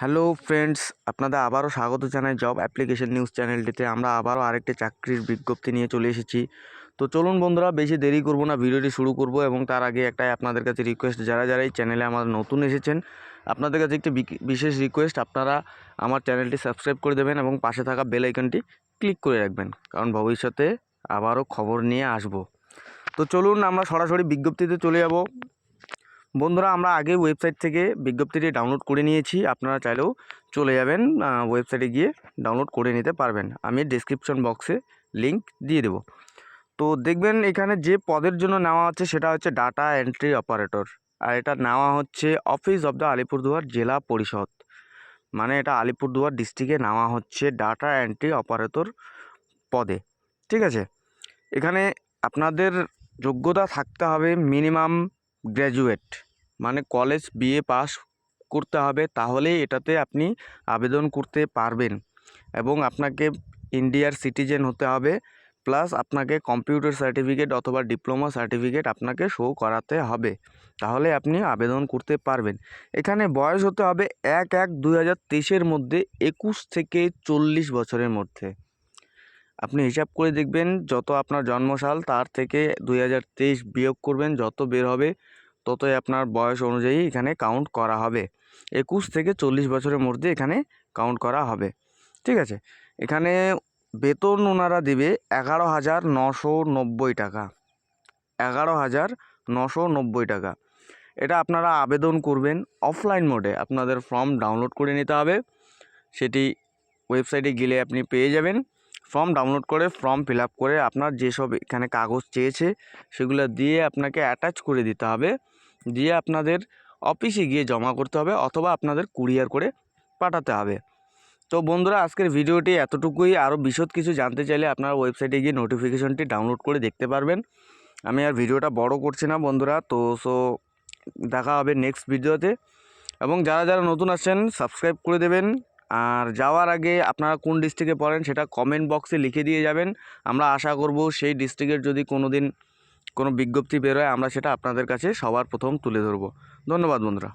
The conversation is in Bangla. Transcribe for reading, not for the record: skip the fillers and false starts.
হ্যালো ফ্রেন্ডস, আপনাদের আবারও স্বাগত জানাই জব অ্যাপ্লিকেশন নিউজ চ্যানেলটিতে। আমরা আবারও আরেকটি চাকরির বিজ্ঞপ্তি নিয়ে চলে এসেছি। তো চলুন বন্ধুরা, বেশি দেরি করব না, ভিডিওটি শুরু করব। এবং তার আগে একটাই আপনাদের কাছে রিকোয়েস্ট, যারা এই চ্যানেলে আমার নতুন এসেছেন, আপনাদের কাছে একটি বিশেষ রিকোয়েস্ট, আপনারা আমার চ্যানেলটি সাবস্ক্রাইব করে দেবেন এবং পাশে থাকা বেল আইকনটি ক্লিক করে রাখবেন, কারণ ভবিষ্যতে আবারও খবর নিয়ে আসব। তো চলুন আমরা সরাসরি বিজ্ঞপ্তিতে চলে যাব। বন্ধুরা, আমরা আগে ওয়েবসাইট থেকে বিজ্ঞপ্তিটি ডাউনলোড করে নিয়েছি, আপনারা চাইলেও চলে যাবেন ওয়েবসাইটে গিয়ে ডাউনলোড করে নিতে পারবেন। আমি ডেসক্রিপশন বক্সে লিংক দিয়ে দেব। তো দেখবেন এখানে যে পদের জন্য নেওয়া হচ্ছে সেটা হচ্ছে ডাটা এন্ট্রি অপারেটর, আর এটা নেওয়া হচ্ছে অফিস অফ দ্য আলিপুরদুয়ার জেলা পরিষদ, মানে এটা আলিপুরদুয়ার ডিস্ট্রিক্টে নেওয়া হচ্ছে ডাটা এন্ট্রি অপারেটর পদে। ঠিক আছে, এখানে আপনাদের যোগ্যতা থাকতে হবে মিনিমাম গ্র্যাজুয়েট, মানে কলেজ বিএ পাস করতে হবে, তাহলেই এটাতে আপনি আবেদন করতে পারবেন। এবং আপনাকে ইন্ডিয়ার সিটিজেন হতে হবে, প্লাস আপনাকে কম্পিউটার সার্টিফিকেট অথবা ডিপ্লোমা সার্টিফিকেট আপনাকে শো করাতে হবে, তাহলে আপনি আবেদন করতে পারবেন। এখানে বয়স হতে হবে 1/1/2023 মধ্যে 21 থেকে 40 বছরের মধ্যে। আপনি হিসাব করে দেখবেন, যত আপনার জন্মসাল তার থেকে 2023 বিয়োগ করবেন, যত বের হবে ততই আপনার বয়স অনুযায়ী এখানে কাউন্ট করা হবে। 21 থেকে 40 বছরের মধ্যে এখানে কাউন্ট করা হবে। ঠিক আছে, এখানে বেতন ওনারা দেবে 11,990 টাকা। 11,990 টাকা। এটা আপনারা আবেদন করবেন অফলাইন মোডে, আপনাদের ফর্ম ডাউনলোড করে নিতে হবে, সেটি ওয়েবসাইটে গেলে আপনি পেয়ে যাবেন। ফর্ম ডাউনলোড করে ফর্ম ফিল আপ করে আপনার যেসব এখানে কাগজ চেয়েছে সেগুলো দিয়ে আপনাকে অ্যাটাচ করে দিতে হবে, দিয়ে আপনাদের অফিসে গিয়ে জমা করতে হবে অথবা আপনাদের কুরিয়ার করে পাঠাতে হবে। তো বন্ধুরা, আজকের ভিডিওটি এতটুকুই। আরও বিশদ কিছু জানতে চাইলে আপনারা ওয়েবসাইটে গিয়ে নোটিফিকেশনটি ডাউনলোড করে দেখতে পারবেন। আমি আর ভিডিওটা বড় করছি না বন্ধুরা। তো দেখা হবে নেক্সট ভিডিওতে। এবং যারা নতুন আসছেন সাবস্ক্রাইব করে দেবেন। আর যাওয়ার আগে আপনারা কোন ডিস্ট্রিক্টে পড়েন সেটা কমেন্ট বক্সে লিখে দিয়ে যাবেন। আমরা আশা করব সেই ডিস্ট্রিক্টের যদি কোনো দিন কোনো বিজ্ঞপ্তি বেরোয়, আমরা সেটা আপনাদের কাছে সবার প্রথম তুলে ধরব। ধন্যবাদ বন্ধুরা।